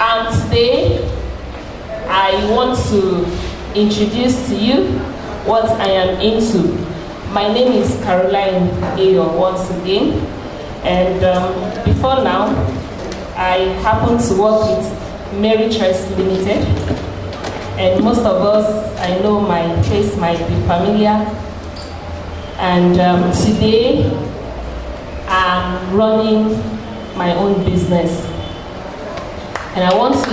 And today, I want to introduce to you what I am into. My name is Caroline Ayo once again, and before now, I happen to work with MeritChoice Limited, and most of us, I know my face might be familiar, and today, I'm running my own business, and I want to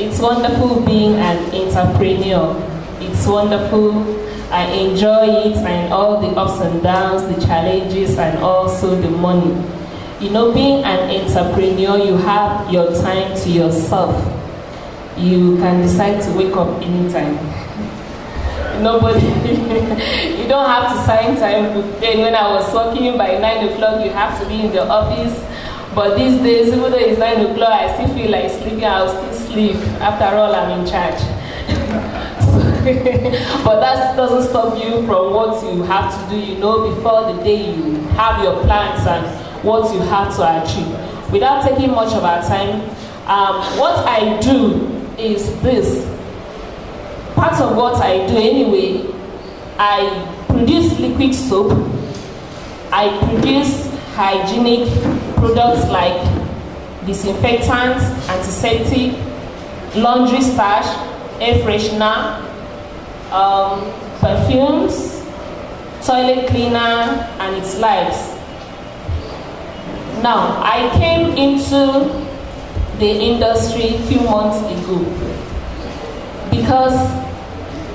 It's wonderful being an entrepreneur. It's wonderful. I enjoy it and all the ups and downs, the challenges, and also the money. You know, being an entrepreneur, you have your time to yourself. You can decide to wake up anytime. Nobody, you don't have to sign time. Then when I was working by 9 o'clock, you have to be in the office. But these days, even though it's 9 o'clock, I still feel like sleeping. I'll still sleep. After all, I'm in charge. But that doesn't stop you from what you have to do, you know, before the day you have your plans and what you have to achieve. Without taking much of our time, what I do is this. Part of what I do anyway, I produce liquid soap. I produce hygienic products like disinfectants, antiseptic, laundry starch, air freshener, perfumes, toilet cleaner, and its likes. Now, I came into the industry a few months ago because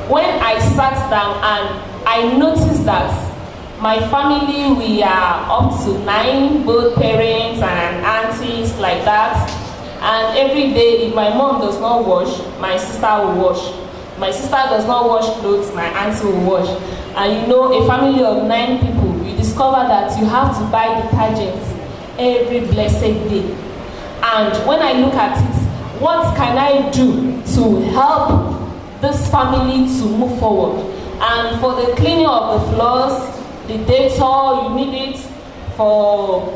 when I sat down and I noticed that my family, we are up to 9, both parents and aunties like that. And every day, if my mom does not wash, my sister will wash. My sister does not wash clothes, my auntie will wash. And you know, a family of 9 people, you discover that you have to buy detergents every blessed day. And when I look at it, what can I do to help this family to move forward? And for the cleaning of the floors, the Dettol, you need it for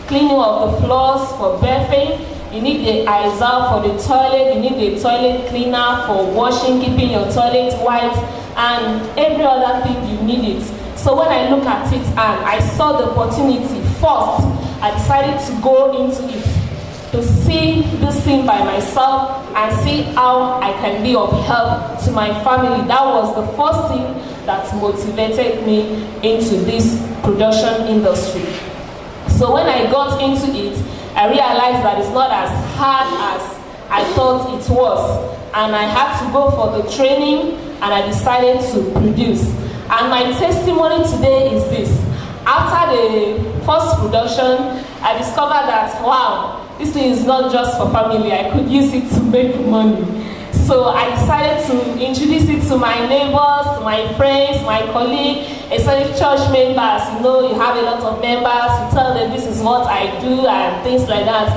cleaning of the floors, for bathing. You need the Izal for the toilet. You need the toilet cleaner for washing, keeping your toilet white, and every other thing you need it. So when I look at it and I saw the opportunity first, I decided to go into it to see this thing by myself and see how I can be of help to my family. That was the first thing that motivated me into this production industry. So when I got into it, I realized that it's not as hard as I thought it was. And I had to go for the training and I decided to produce. And my testimony today is this. After the first production, I discovered that, wow, this thing is not just for family. I could use it to make money. So I decided to introduce it to my neighbors, to my friends, my colleagues, especially church members. You know, you have a lot of members, you tell them this is what I do and things like that.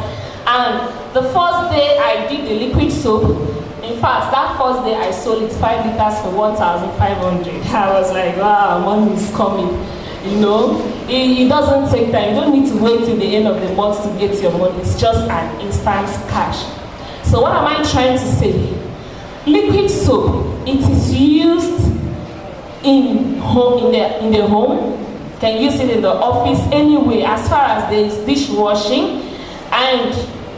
And the first day I did the liquid soap, in fact, that first day I sold it 5 liters for 1,500. I was like, wow, money is coming. You know, it doesn't take time. You don't need to wait till the end of the month to get your money. It's just an instant cash. So what am I trying to say? Liquid soap, it is used in the home. You can use it in the office, anyway, as far as there is dishwashing. And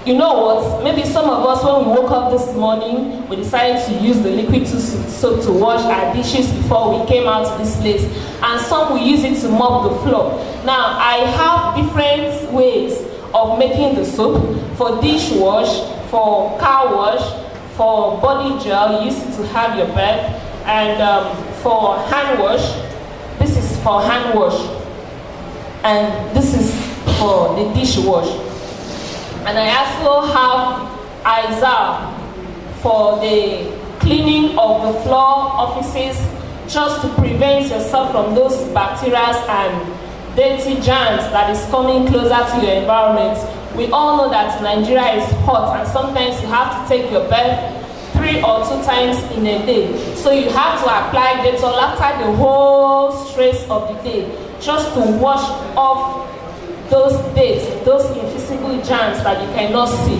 you know what? Maybe some of us, when we woke up this morning, we decided to use the liquid soap to wash our dishes before we came out to this place. And some will use it to mop the floor. Now, I have different ways of making the soap. For dish wash, for car wash, for body gel, you use it to have your bath. And for hand wash, this is for hand wash. And this is for the dish wash. And I also have Izal for the cleaning of the floor, offices, just to prevent yourself from those bacteria and dirty germs that is coming closer to your environment. We all know that Nigeria is hot and sometimes you have to take your bath 3 or 2 times in a day. So you have to apply Dettol after the whole stress of the day, just to wash off those those invisible germs that you cannot see.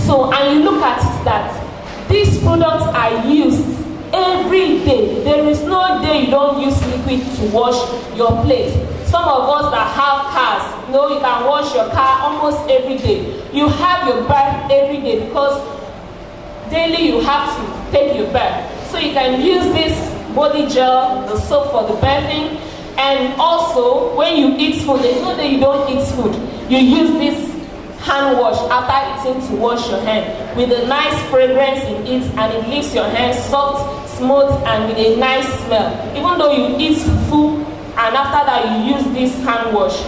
So, and you look at it that these products are used every day. There is no day you don't use liquid to wash your plate. Some of us that have cars, you can wash your car almost every day. You have your bath every day because daily you have to take your bath. So you can use this body gel, the soap for the bathing, and also when you eat food, there's no day you don't eat food. You use this hand wash after eating to wash your hand with a nice fragrance in it, and it leaves your hands soft, smooth, and with a nice smell. Even though you eat food and after that you use this hand wash,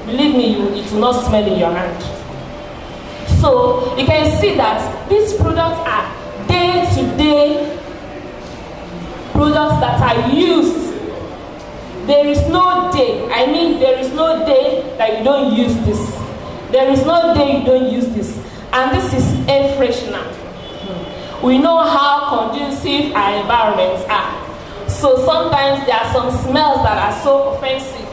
believe me, it will not smell in your hand. So you can see that these products are day-to-day products that are used. There is no day, there is no day that you don't use this. There is no day you don't use this. And this is air freshener. We know how conducive our environments are. So sometimes there are some smells that are so offensive.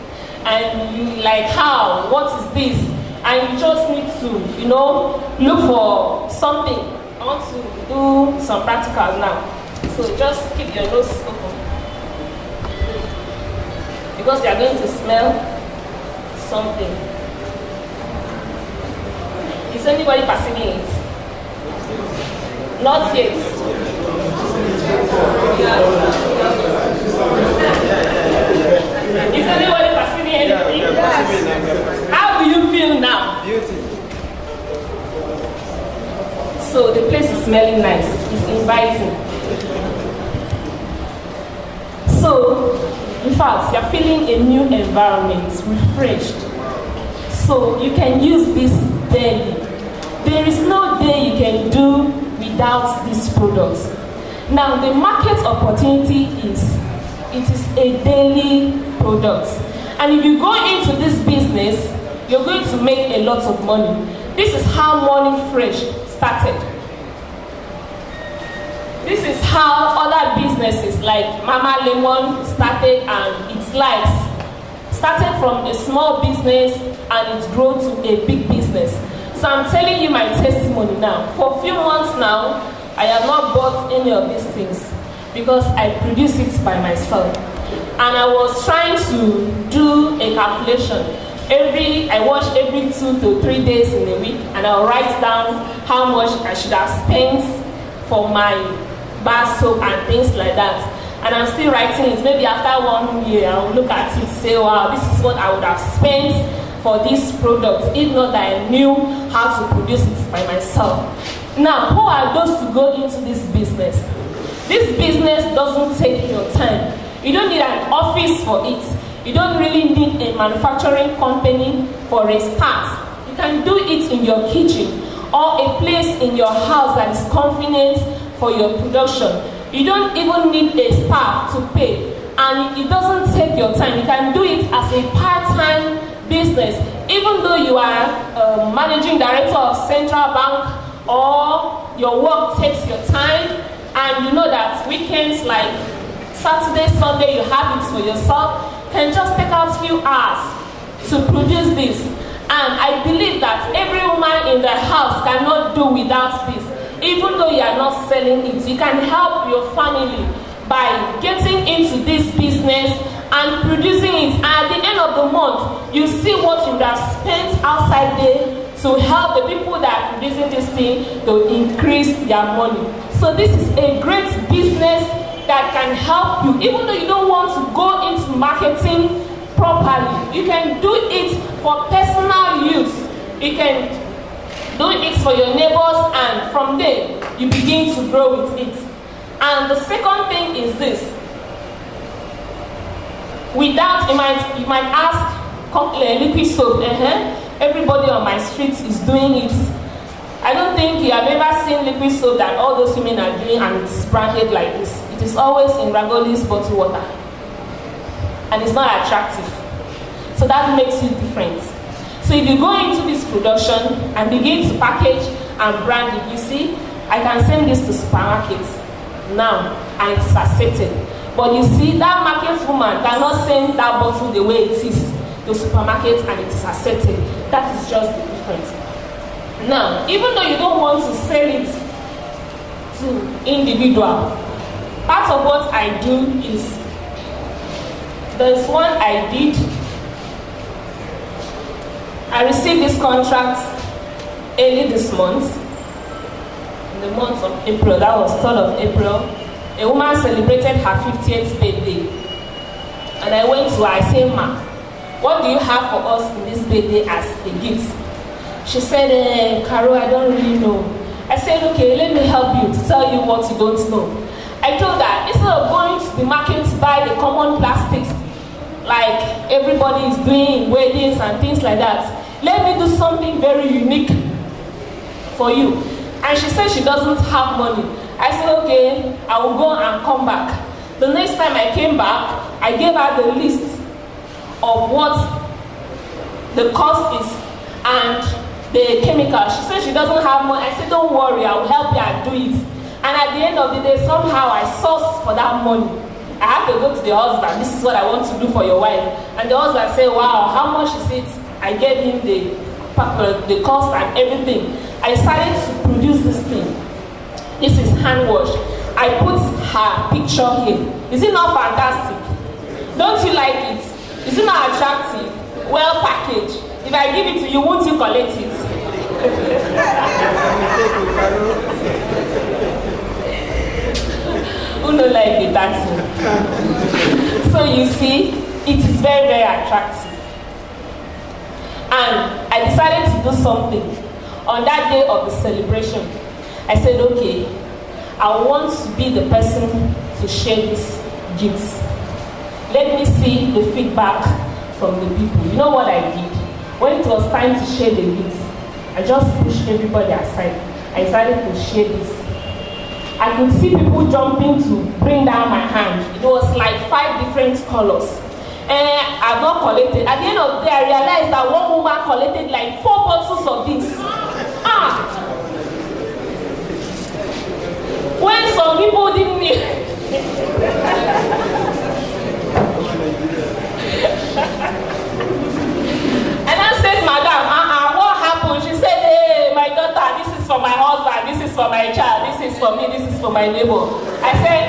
And you like, how? What is this? And you just need to, look for something. I want to do some practicals now. So just keep your nose open. Because you are going to smell something. Is anybody perceiving it? Not yet. Is anybody perceiving anything? Yes. How do you feel now? Beauty. So the place is smelling nice. It's inviting. So, in fact, you're feeling a new environment, refreshed. So you can use this daily. There is no day you can do without these products. Now, the market opportunity is a daily product. And if you go into this business, you're going to make a lot of money. This is how Morning Fresh started. This is how other businesses like Mama Lemon started, and its lives started from a small business and it's grown to a big business. So I'm telling you my testimony now. For a few months now, I have not bought any of these things because I produce it by myself. And I was trying to do a calculation. I wash every 2 to 3 days in a week, and I'll write down how much I should have spent for my bar soap and things like that. And I'm still writing it. Maybe after 1 year, I'll look at it and say, wow, this is what I would have spent for this product, if not that I knew how to produce it by myself. Now, who are those to go into this business? This business doesn't take your time. You don't need an office for it. You don't really need a manufacturing company for a start. You can do it in your kitchen or a place in your house that is convenient for your production. You don't even need a staff to pay, and it doesn't take your time. You can do it as a part-time business. Even though you are managing director of Central Bank, or your work takes your time, and you know that weekends like Saturday, Sunday, you have it for yourself, can just take out a few hours to produce this. And I believe that every woman in the house cannot do without this. Even though you are not selling it, you can help your family by getting into this business and producing it. And at the end of the month, you see what you would have spent outside there to help the people that are producing this thing to increase their money. So this is a great business that can help you. Even though you don't want to go into marketing properly, you can do it for personal use. You can do it for your neighbors, and from there you begin to grow with it. And the second thing is this. Without, you might ask, liquid soap. Everybody on my street is doing it. I don't think you have ever seen liquid soap that all those women are doing and it's branded like this. It is always in Rangoli's bottled water. And it's not attractive. So that makes you different. So if you go into this production and begin to package and brand it, you see, I can send this to supermarkets now and it is accepted. But you see, that market woman cannot send that bottle the way it is to supermarkets and it is accepted. That is just the difference. Now, even though you don't want to sell it to individual, part of what I do is, there's one I did. I received this contract early this month, in the month of April. That was 3rd of April. A woman celebrated her 50th birthday. And I went to her, I said, "Ma, what do you have for us in this birthday as a gift?" She said, "Carol, I don't really know." I said, "Okay, let me help you to tell you what you don't know." I told her, instead of going to the market to buy the common plastics, like everybody is doing in weddings and things like that, let me do something very unique for you. And she said she doesn't have money. I said, "Okay, I will go and come back." The next time I came back, I gave her the list of what the cost is and the chemical. She said she doesn't have money. I said, "Don't worry, I will help you and do it." And at the end of the day, somehow I sourced for that money. I had to go to the husband. "This is what I want to do for your wife." And the husband said, "Wow, how much is it?" I gave him the cost and everything. I decided to produce this thing. This is hand wash. I put her picture here. Is it not fantastic? Don't you like it? Is it not attractive? Well packaged. If I give it to you, won't you collect it? Who don't like it? That's it. So you see, it is very, very attractive. And I decided to do something on that day of the celebration. I said, "Okay, I want to be the person to share this gifts. Let me see the feedback from the people." You know what I did? When it was time to share the gifts, I just pushed everybody aside. I decided to share this. I could see people jumping to bring down my hand. It was like 5 different colors. I've not collected. At the end of the day, I realized that one woman collected like 4 bottles of this. When some people didn't need. And I said, "Madam, what happened?" She said, "Hey, my daughter, this is for my husband, this is for my child, this is for me, this is for my neighbor." I said,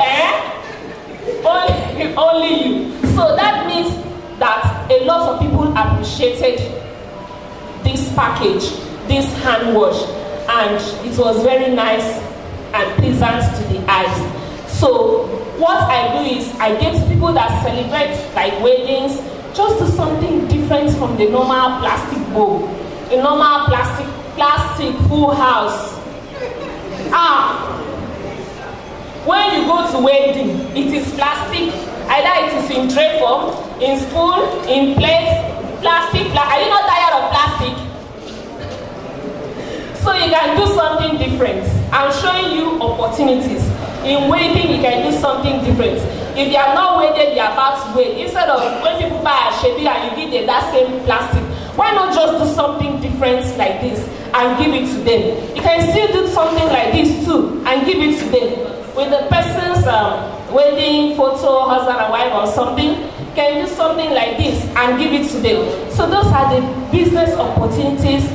Only you. So that means that a lot of people appreciated this package, this hand wash, and it was very nice and pleasant to the eyes. So what I do is I get people that celebrate like weddings, just do something different from the normal plastic bowl, a normal plastic full house. When you go to wedding, it is plastic. Either it is in tray form, in spoon, in plates, plastic. Are you not tired of plastic? So you can do something different. I'm showing you opportunities. In wedding, you can do something different. If you are not wedded, you are about to wed. Instead of when people buy a shebi and you give them that same plastic, why not just do something different like this and give it to them? You can still do something like this too and give it to them. With the person's wedding photo, husband and wife or something, you can do something like this and give it to them. So those are the business opportunities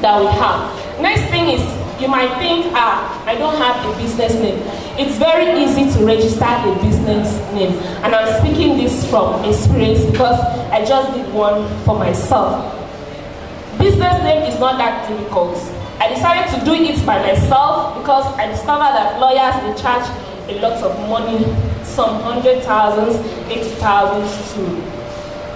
that we have. Next thing is, you might think, I don't have a business name. It's very easy to register a business name. And I'm speaking this from experience because I just did one for myself. Business name is not that difficult. I decided to do it by myself because I discovered that lawyers, they charge a lot of money, some 100,000, 80,000 to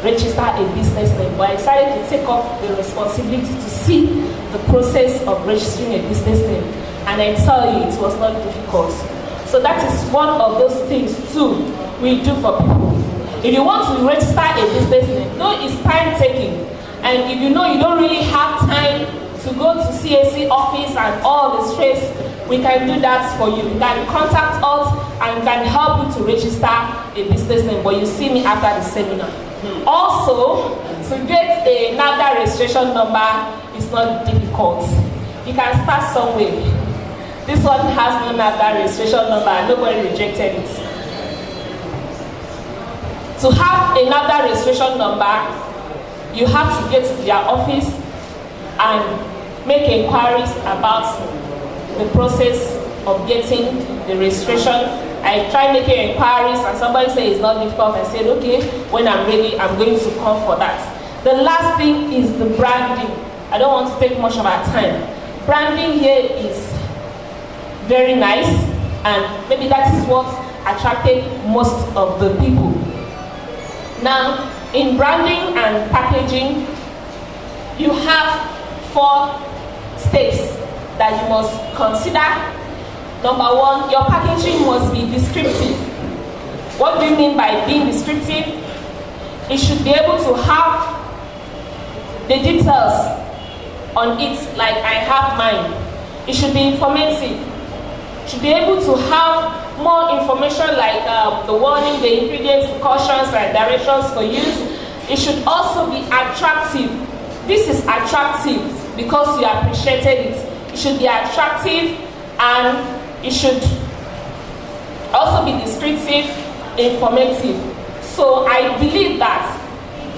register a business name. But I decided to take up the responsibility to see the process of registering a business name. And I tell you, it was not difficult. So that is one of those things too we do for people. If you want to register a business name, no, it's time taking. And if you know you don't really have time to go to CAC office and all the stress, we can do that for you. You can contact us and can help you to register a business name. But you see me after the seminar. Also, to get a NAFDA registration number is not difficult. You can start somewhere. This one has no NAFDA registration number. Nobody rejected it. To have a NAFDA registration number, you have to get to their office and make inquiries about the process of getting the registration. I tried making inquiries and somebody said it's not difficult. I said, okay, when I'm ready, I'm going to come for that. The last thing is the branding. I don't want to take much of our time. Branding here is very nice, and maybe that is what attracted most of the people. Now, in branding and packaging, you have 4 steps that you must consider. Number 1, your packaging must be descriptive. What do you mean by being descriptive? It should be able to have the details on it, like I have mine. It should be informative. It should be able to have more information like the warning, the ingredients, the cautions, and directions for use. It should also be attractive. This is attractive because you appreciated it. It should be attractive, and it should also be descriptive, informative. So I believe that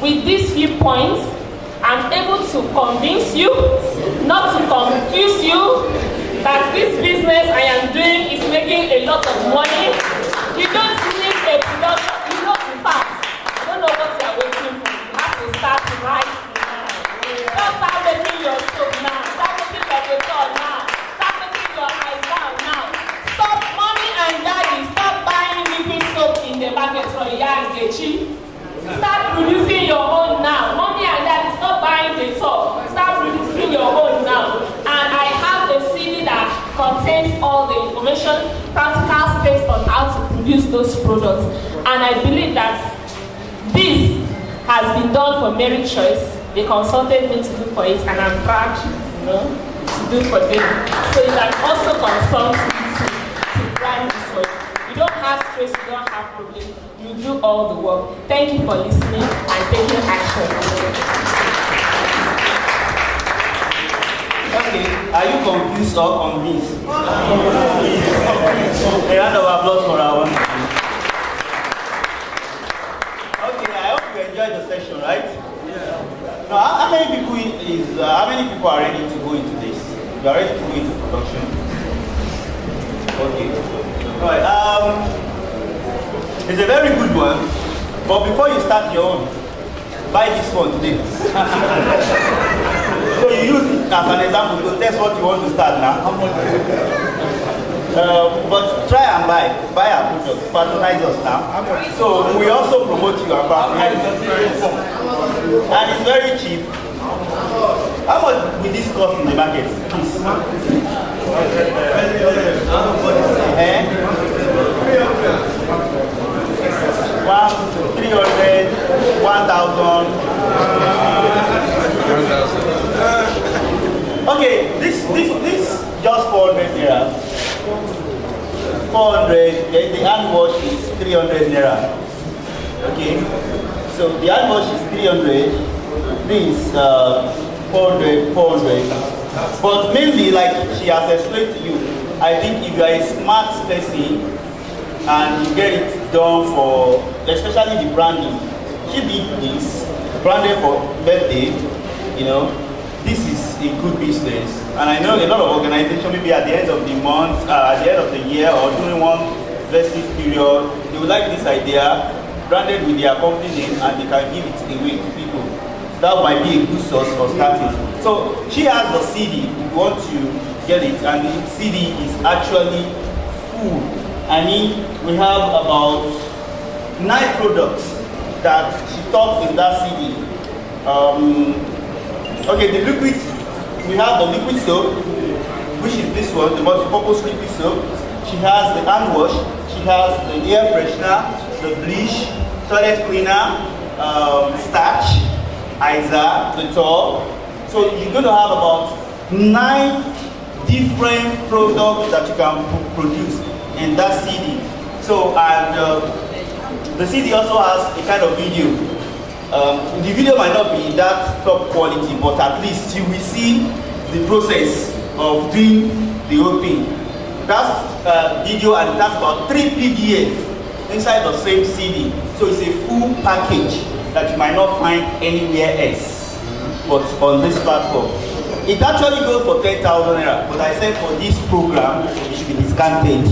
with these few points, I'm able to convince you, not to confuse you, that this business I am doing is making a lot of money. You don't need a production, you know, in fact, I don't know what you are waiting for. You have to start right now. Just start making your soap now. Start making your paper now. Start making your eyes down now. Stop, mommy and daddy, stop buying liquid soap in the market from Yangechi. Start producing your own now. Mommy and daddy, stop buying the soap. Start producing your own now. And I have a CD that contains all the information, practical steps on how to produce those products. And I believe that this has been done for MeritChoice. They consulted me to do for it, and I'm proud, to do for them. So you can also consult me to brand this for you. You don't have stress, you don't have problems. You do all the work. Thank you for listening and taking action. Okay, are you confused or convinced? A round of applause for our one. Okay, I hope you enjoyed the session, right? Yeah. Now, how many people are ready to go into this? You are ready to go into production? Okay. All right. It's a very good one, but before you start your own, buy this one today. So you use it as an example to test what you want to start now. But try and buy our products, patronize us now. So we also promote you and patronize us. And it's very cheap. How much will this cost in the market? Please. 300, 1,000. Okay, this just 400 naira. 400. Then the hand wash is 300 naira. Okay, so the hand wash is 300. This 400. But mainly, like she has explained to you, I think if you are a smart person and you get it done for, especially the branding, she did this branding for birthday, this is a good business. And I know a lot of organizations, maybe at the end of the month, at the end of the year, or during one festive period, they would like this idea branded with their company name, and they can give it away to people. That might be a good source for starting. So she has the CD, if you want to get it, and the CD is actually full. And we have about 9 products that she talks in that CD. Okay, the liquid, we have the liquid soap, which is this one, the multi-purpose liquid soap. She has the hand wash, she has the air freshener, the bleach, toilet cleaner, starch, Isa, the towel. So you're going to have about 9 different products that you can produce in that CD. So, and the CD also has a kind of video. The video might not be that top quality, but at least you will see the process of doing the whole thing. That's video, and it has about 3 PDFs inside the same CD. So it's a full package that you might not find anywhere else, but on this platform. It actually goes for 10,000 naira, but I said for this program, it should be discounted.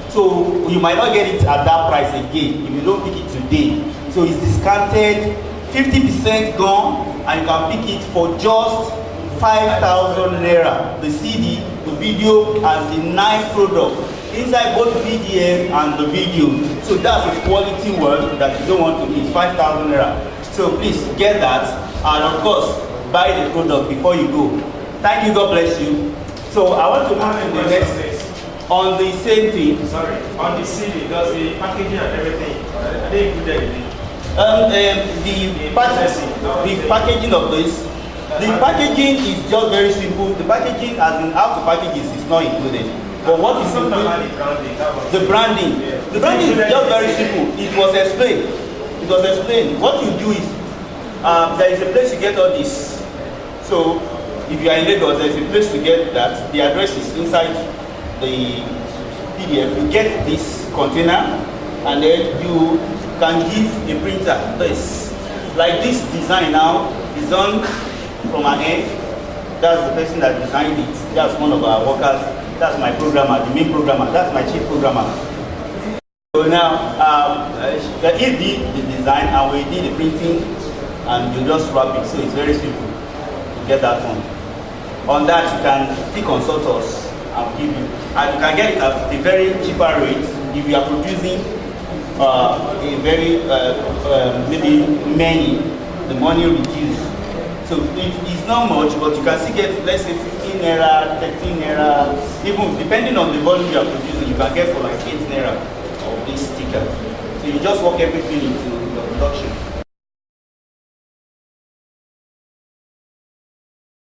So you might not get it at that price again if you don't pick it today. So it's discounted, 50% gone, and you can pick it for just 5,000 naira. The CD, the video, and the 9 products inside both PDF and the video. So that's a quality work that you don't want to miss. 5,000 naira. So please get that, and of course buy the product before you go. Thank you. God bless you. So I want to move to the next on the same thing. Sorry, on the CD, does the packaging and everything are they included in it? The packaging of this. The packaging is just very simple. The packaging, as in how to package is not included. But what is included? The branding. The branding is just very simple. It was explained. It was explained. What you do is there is a place to get all this. So if you are in Lagos, there is a place to get that. The address is inside the PDF. You get this container, and then you can give a printer this. Like this design now is done from our end. That's the person that designed it. That's one of our workers. That's my programmer, the main programmer. That's my chief programmer. So now, he did the design and we did the printing, and you just wrap it. So it's very simple to get that one. On that, you can still consult us and give you. And you can get it at a very cheaper rate if you are producing a very, maybe many, the money reduced. So it's not much, but you can still get, let's say, 15 naira, 13 naira, even depending on the volume you are producing, you can get for like 8 naira of this sticker. So you just work everything into the production.